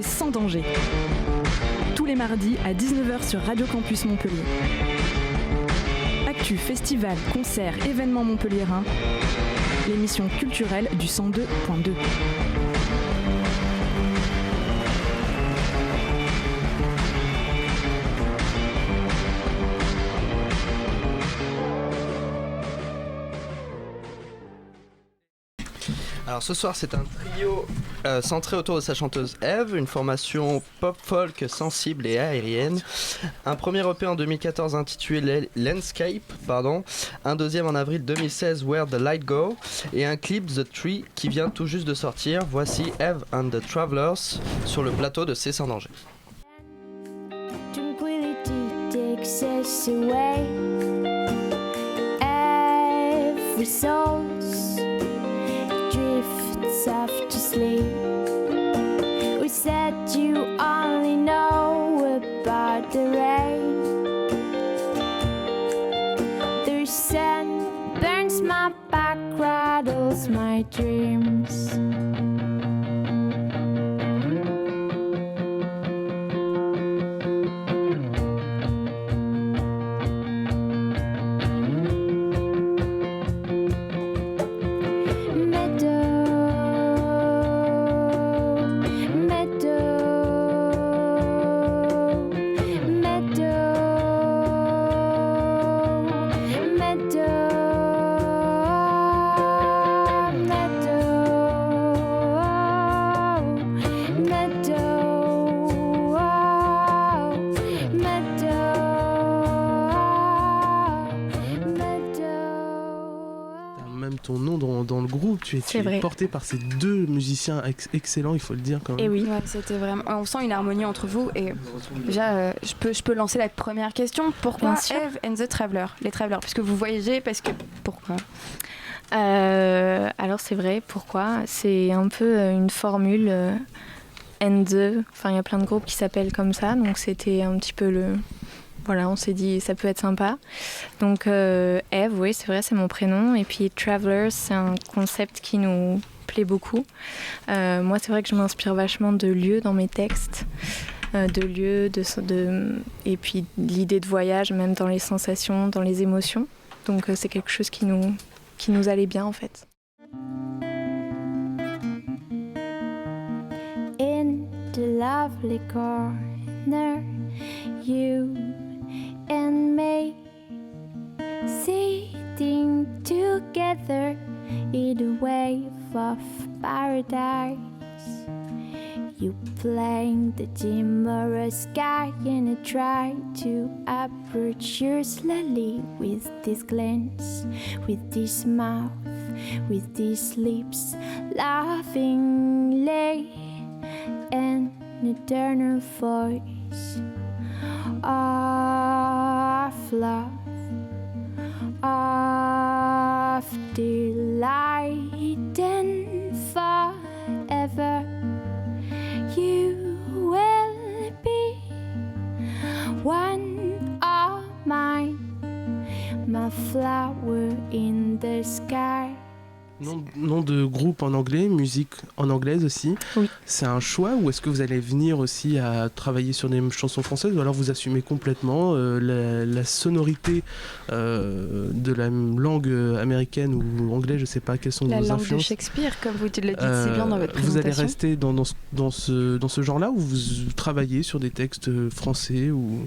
c'est Sans danger. Tous les mardis à 19h sur Radio Campus Montpellier. Actu, festival, concerts, événements montpelliérains. L'émission culturelle du 102.2. Alors ce soir c'est un trio centré autour de sa chanteuse Eve, une formation pop-folk sensible et aérienne, un premier EP en 2014 intitulé Landscape, un deuxième en avril 2016 Where the Light Go et un clip The Tree qui vient tout juste de sortir. Voici Eve and the Travelers sur le plateau de C'est sans danger. Tranquility takes us away. Every soul's drifts off to sleep. We said you only know about the rain. The sun burns my back, rattles my dreams. Dans le groupe, tu es porté par ces deux musiciens excellents, il faut le dire quand même. Et oui, ouais, c'était vraiment. On sent une harmonie entre vous. Et déjà, je peux lancer la première question. Pourquoi Eve and the Traveler, les Travelers, puisque vous voyagez, pourquoi Alors c'est vrai, pourquoi ? C'est un peu une formule and the. Enfin, il y a plein de groupes qui s'appellent comme ça, donc c'était un petit peu le. Voilà, on s'est dit ça peut être sympa. Donc Eve, oui, c'est vrai, c'est mon prénom. Et puis Travelers, c'est un concept qui nous plaît beaucoup. Moi, c'est vrai que je m'inspire vachement de lieux dans mes textes, de lieux, et puis l'idée de voyage, même dans les sensations, dans les émotions. Donc c'est quelque chose qui nous allait bien en fait. In the lovely corner, you and me sitting together in a wave of paradise. You playing the timorous sky and I try to approach you slowly with this glance, with this mouth, with these lips, laughingly, an eternal voice of love, of delight, and forever you will be one of mine, my flower in the sky. Nom de groupe en anglais, musique en anglaise aussi. Oui. C'est un choix ou est-ce que vous allez venir aussi à travailler sur des chansons françaises ou alors vous assumez complètement la sonorité de la langue américaine ou anglaise, je sais pas, quelles sont vos influences. La langue de Shakespeare, comme vous le dites si bien dans votre présentation. Vous allez rester dans ce genre-là ou vous travaillez sur des textes français ou...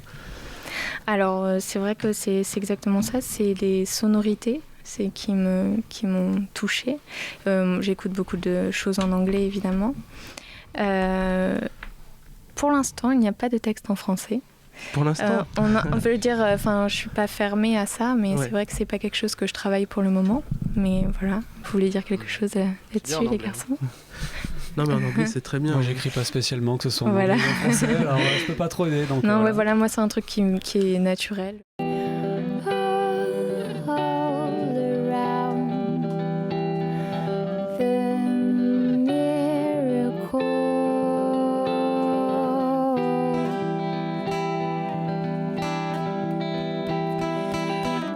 Alors c'est vrai que c'est exactement ça, c'est les sonorités. C'est qui m'ont touchée. J'écoute beaucoup de choses en anglais, évidemment. Pour l'instant, il n'y a pas de texte en français. Pour l'instant on veut dire, je suis pas fermée à ça, mais ouais. C'est vrai que c'est pas quelque chose que je travaille pour le moment. Mais voilà, vous voulez dire quelque chose là-dessus, les garçons ? Non mais en anglais c'est très bien. Moi j'écris pas spécialement que ce soit en voilà. anglais ou en français, alors je peux pas trop aider. Donc, non ouais, voilà, moi c'est un truc qui est naturel.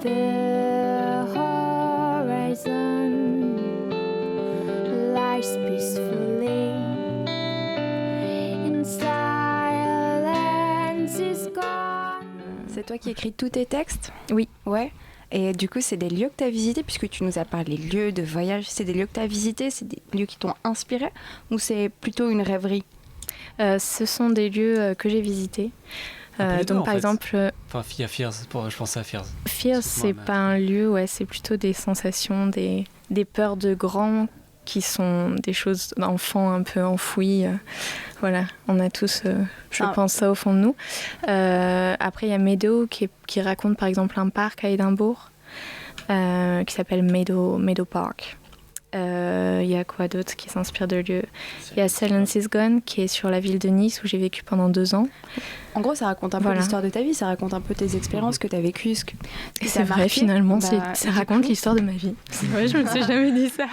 The horizon lies peacefully in C'est toi qui écris tous tes textes ? Oui. Ouais. Et du coup, c'est des lieux que tu as visités, puisque tu nous as parlé lieux de voyage. C'est des lieux que tu as visités, c'est des lieux qui t'ont inspiré, ou c'est plutôt une rêverie ? Ce sont des lieux que j'ai visités. Donc par exemple... Enfin, il y a Fears, je pensais à Fears. Fears, c'est pas un lieu, ouais, c'est plutôt des sensations, des peurs de grands qui sont des choses d'enfants un peu enfouies. Voilà, on a tous, je pense, ça au fond de nous. Après, il y a Meadow qui raconte par exemple un parc à Édimbourg qui s'appelle Meadow Park. Il y a quoi d'autre qui s'inspire de lieux ? Il y a Silence is Gone qui est sur la ville de Nice où j'ai vécu pendant 2 ans. En gros, ça raconte un peu l'histoire de ta vie, ça raconte un peu tes expériences que tu as vécues. C'est vrai, finalement, ça raconte l'histoire de ma vie. C'est vrai, je me suis jamais dit ça.